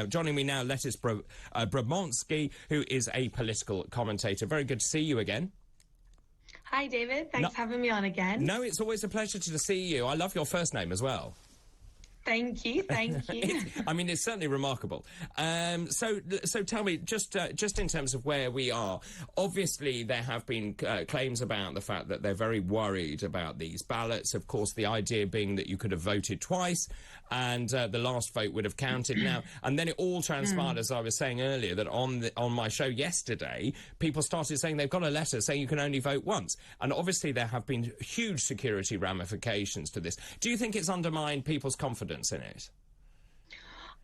Joining me now, Lettice Bromovsky, who is a political commentator. Very good to see you again. Hi, David. Thanks for having me on again. No, it's always a pleasure to see you. I love your first name as well. Thank you, thank you. I mean, it's certainly remarkable. So tell me, just in terms of where we are, obviously there have been claims about the fact that they're very worried about these ballots. Of course, the idea being that you could have voted twice and the last vote would have counted now. And then it all transpired, as I was saying earlier, that on my show yesterday, people started saying they've got a letter saying you can only vote once. And obviously there have been huge security ramifications to this. Do you think it's undermined people's confidence in it?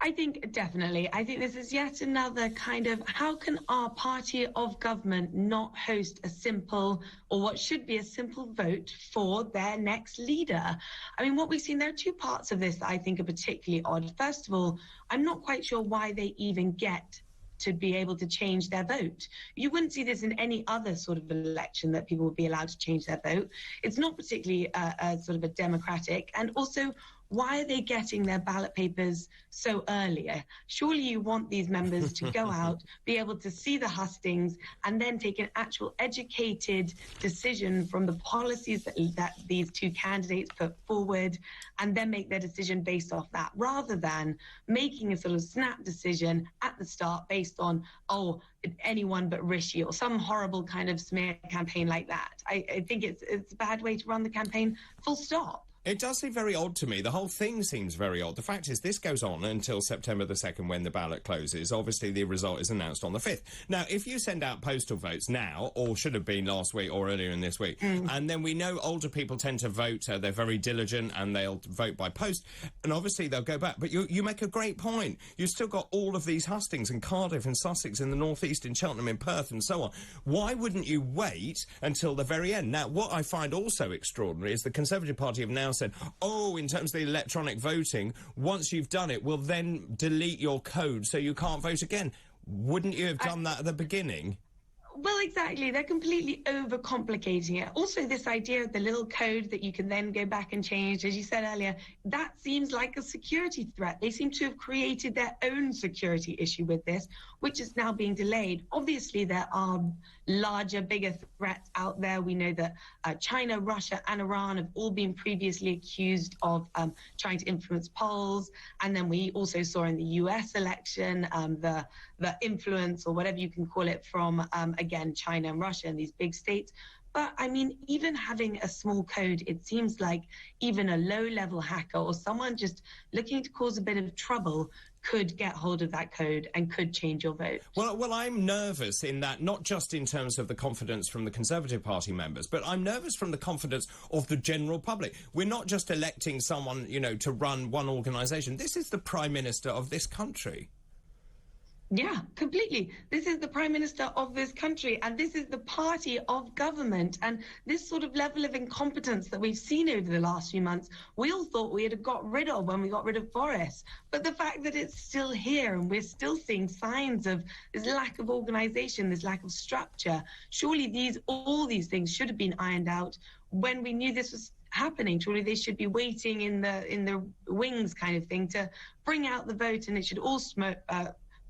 I think definitely. I think this is yet another kind of, how can our party of government not host a simple, or what should be a simple vote for their next leader? I mean, what we've seen, there are two parts of this that I think are particularly odd. First of all, I'm not quite sure why they even get to be able to change their vote. You wouldn't see this in any other sort of election, that people would be allowed to change their vote. It's not particularly a sort of a democratic. And also, why are they getting their ballot papers so early? Surely you want these members to go out, be able to see the hustings, and then take an actual educated decision from the policies that these two candidates put forward, and then make their decision based off that, rather than making a sort of snap decision at the start based on, oh, anyone but Rishi, or some horrible kind of smear campaign like that. I think it's a bad way to run the campaign, full stop. It does seem very odd to me. The whole thing seems very odd. The fact is, this goes on until September the 2nd, when the ballot closes. Obviously, the result is announced on the 5th. Now, if you send out postal votes now, or should have been last week or earlier in this week, and then we know older people tend to vote, they're very diligent, and they'll vote by post, and obviously they'll go back. But you make a great point. You've still got all of these hustings in Cardiff and Sussex, in the North East, in Cheltenham, in Perth, and so on. Why wouldn't you wait until the very end? Now, what I find also extraordinary is the Conservative Party have now said, oh, in terms of the electronic voting, once you've done it, we'll then delete your code so you can't vote again. Wouldn't you have done that at the beginning? Well, exactly. They're completely overcomplicating it. Also, this idea of the little code that you can then go back and change, as you said earlier, that seems like a security threat. They seem to have created their own security issue with this, which is now being delayed. Obviously, there are larger, bigger threats out there. We know that China, Russia, and Iran have all been previously accused of trying to influence polls. And then we also saw in the US election the influence, or whatever you can call it, from again, China and Russia and these big states. But, I mean, even having a small code, it seems like even a low-level hacker or someone just looking to cause a bit of trouble could get hold of that code and could change your vote. Well, I'm nervous in that, not just in terms of the confidence from the Conservative Party members, but I'm nervous from the confidence of the general public. We're not just electing someone, you know, to run one organisation. This is the Prime Minister of this country. Yeah, completely. This is the Prime Minister of this country, and this is the party of government. And this sort of level of incompetence that we've seen over the last few months, we all thought we had got rid of when we got rid of Boris. But the fact that it's still here and we're still seeing signs of this lack of organisation, this lack of structure, surely all these things should have been ironed out when we knew this was happening. Surely they should be waiting in the wings kind of thing to bring out the vote, and it should all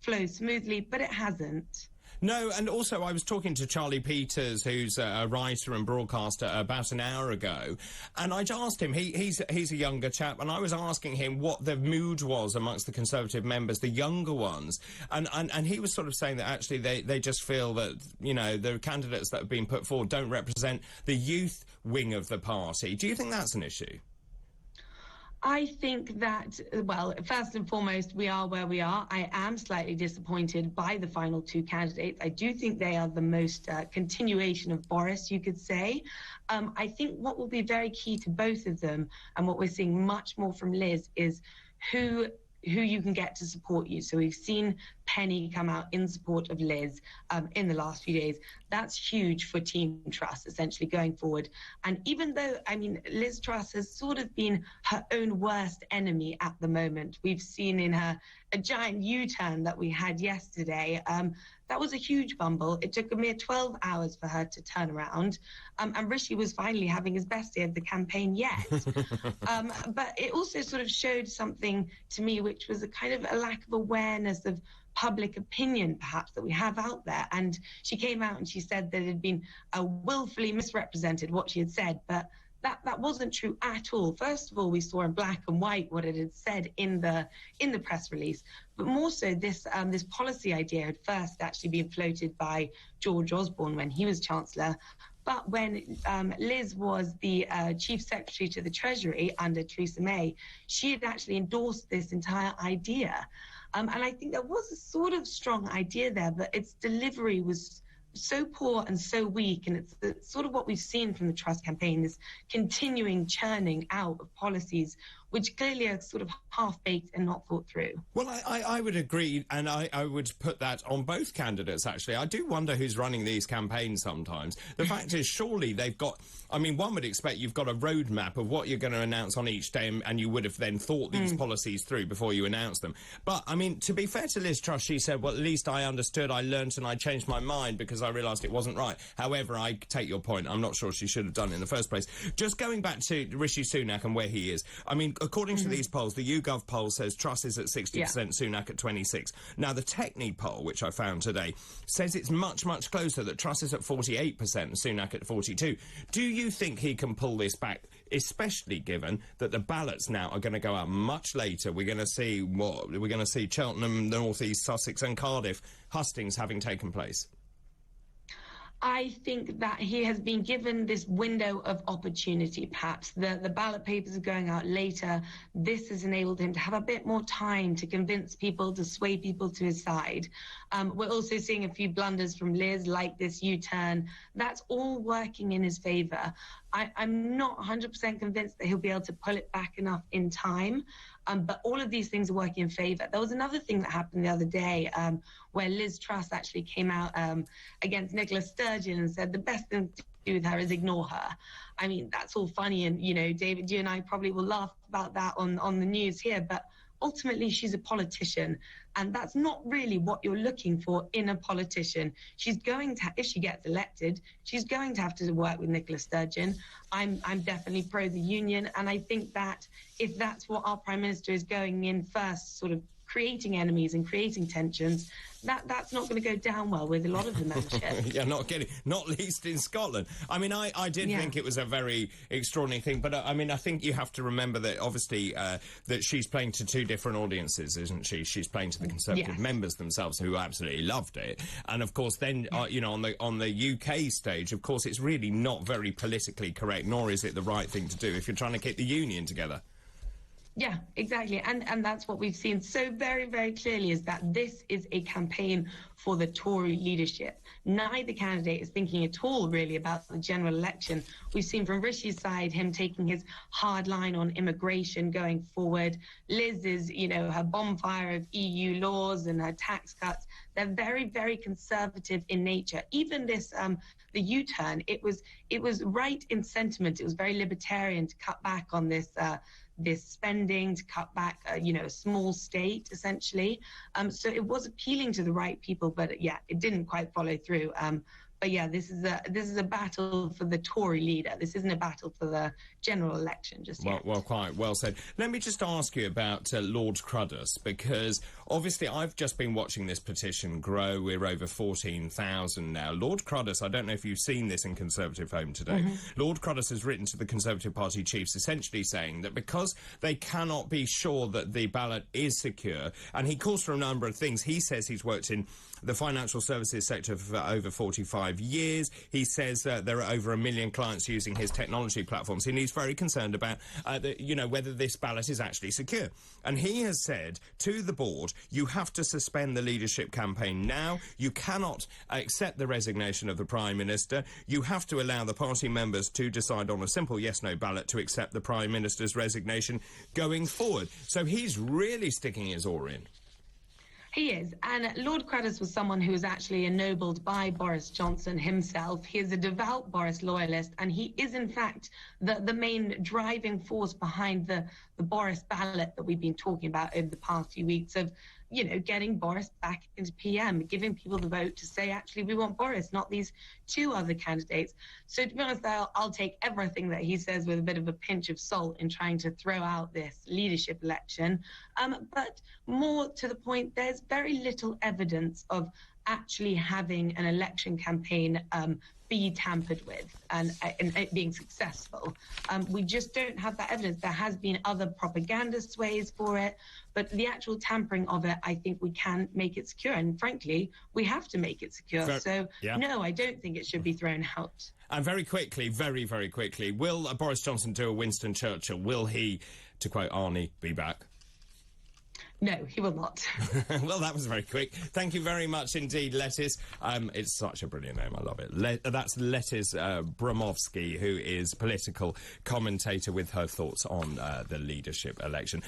flow smoothly, but it hasn't. No, and also I was talking to Charlie Peters, who's a writer and broadcaster, about an hour ago, and I asked him, he's a younger chap, and I was asking him what the mood was amongst the Conservative members, the younger ones, and he was sort of saying that actually they just feel that, you know, the candidates that have been put forward don't represent the youth wing of the party. Do you think that's an issue? I think that, well, first and foremost, we are where we are. I am slightly disappointed by the final two candidates. I do think they are the most continuation of Boris, you could say. I think what will be very key to both of them, and what we're seeing much more from Liz, is who you can get to support you. So we've seen Penny come out in support of Liz in the last few days. That's huge for Team Truss, essentially, going forward. And even though, I mean, Liz Truss has sort of been her own worst enemy at the moment. We've seen in her a giant U-turn that we had yesterday. That was a huge bumble. It took a mere 12 hours for her to turn around. And Rishi was finally having his best day of the campaign yet. But it also sort of showed something to me, which was a kind of a lack of awareness of public opinion, perhaps, that we have out there. And she came out and she said that it had been willfully misrepresented, what she had said. But that wasn't true at all. First of all, we saw in black and white what it had said in the press release, but more so this policy idea had first actually been floated by George Osborne when he was Chancellor. But when Liz was the Chief Secretary to the Treasury under Theresa May, she had actually endorsed this entire idea. And I think there was a sort of strong idea there, but its delivery was so poor and so weak, and it's sort of what we've seen from the Truss campaign, this continuing churning out of policies which clearly are sort of half-baked and not thought through. Well, I would agree, and I would put that on both candidates, actually. I do wonder who's running these campaigns sometimes. The fact is, surely they've got... I mean, one would expect you've got a roadmap of what you're going to announce on each day, and you would have then thought these policies through before you announce them. But, I mean, to be fair to Liz Truss, she said, well, at least I understood, I learnt, and I changed my mind because I realised it wasn't right. However, I take your point. I'm not sure she should have done it in the first place. Just going back to Rishi Sunak and where he is, I mean, according to these polls, the YouGov poll says Truss is at 60%, Sunak at 26%. Now, the Techni poll, which I found today, says it's much, much closer, that Truss is at 48% and Sunak at 42%. Do you think he can pull this back, especially given that the ballots now are going to go out much later? We're going to see what? We're going to see Cheltenham, North East, Sussex and Cardiff hustings having taken place. I think that he has been given this window of opportunity, perhaps. The ballot papers are going out later. This has enabled him to have a bit more time to convince people, to sway people to his side. We're also seeing a few blunders from Liz, like this U-turn. That's all working in his favour. I'm not 100% convinced that he'll be able to pull it back enough in time. But all of these things are working in favour. There was another thing that happened the other day where Liz Truss actually came out against Nicola Sturgeon and said the best thing to do with her is ignore her. I mean, that's all funny, and, you know, David, you and I probably will laugh about that on the news here, but ultimately she's a politician, and that's not really what you're looking for in a politician. She's going to, if she gets elected, she's going to have to work with Nicola Sturgeon. I'm definitely pro the union, and I think that if that's what our Prime Minister is going in first, sort of creating enemies and creating tensions, that's not going to go down well with a lot of the membership. Yeah, not least in Scotland. I mean, I did think it was a very extraordinary thing, but I mean, I think you have to remember that obviously that she's playing to two different audiences, isn't she? She's playing to the Conservative members themselves, who absolutely loved it, and of course, then you know, on the UK stage, of course, it's really not very politically correct, nor is it the right thing to do if you're trying to keep the union together. Yeah, exactly. And that's what we've seen so very, very clearly, is that this is a campaign for the Tory leadership. Neither candidate is thinking at all, really, about the general election. We've seen from Rishi's side him taking his hard line on immigration going forward. Liz is, you know, her bonfire of EU laws and her tax cuts. They're very, very conservative in nature. Even this, the U-turn, it was right in sentiment. It was very libertarian to cut back on this spending, to cut back, you know, a small state, essentially. So it was appealing to the right people, but yeah, it didn't quite follow through. But yeah, this is a battle for the Tory leader. This isn't a battle for the general election just yet. Well, quite well said. Let me just ask you about Lord Cruddas, because obviously I've just been watching this petition grow. We're over 14,000 now. Lord Cruddas, I don't know if you've seen this in Conservative Home today. Lord Cruddas has written to the Conservative Party chiefs essentially saying that because they cannot be sure that the ballot is secure, and he calls for a number of things. He says he's worked in the financial services sector for over 45 years. He says there are over 1 million clients using his technology platforms, and he's very concerned about, you know, whether this ballot is actually secure. And he has said to the board, you have to suspend the leadership campaign now. You cannot accept the resignation of the Prime Minister. You have to allow the party members to decide on a simple yes-no ballot to accept the Prime Minister's resignation going forward. So he's really sticking his oar in. He is. And Lord Credis was someone who was actually ennobled by Boris Johnson himself. He is a devout Boris loyalist, and he is, in fact, the main driving force behind the Boris ballot that we've been talking about over the past few weeks of, you know, getting Boris back into PM, giving people the vote to say, actually, we want Boris, not these two other candidates. So to be honest, I'll take everything that he says with a bit of a pinch of salt in trying to throw out this leadership election. But more to the point, there's very little evidence of actually having an election campaign be tampered with and it being successful. We just don't have that evidence. There has been other propaganda sways for it, but the actual tampering of it, I think we can make it secure. And frankly, we have to make it secure. No, I don't think it should be thrown out. And very quickly, very, very quickly, will Boris Johnson do a Winston Churchill? Will he, to quote Arnie, be back? No, he will not. Well, that was very quick. Thank you very much indeed, Lettice. It's such a brilliant name. I love it. That's Lettice Bromovsky, who is political commentator with her thoughts on the leadership election.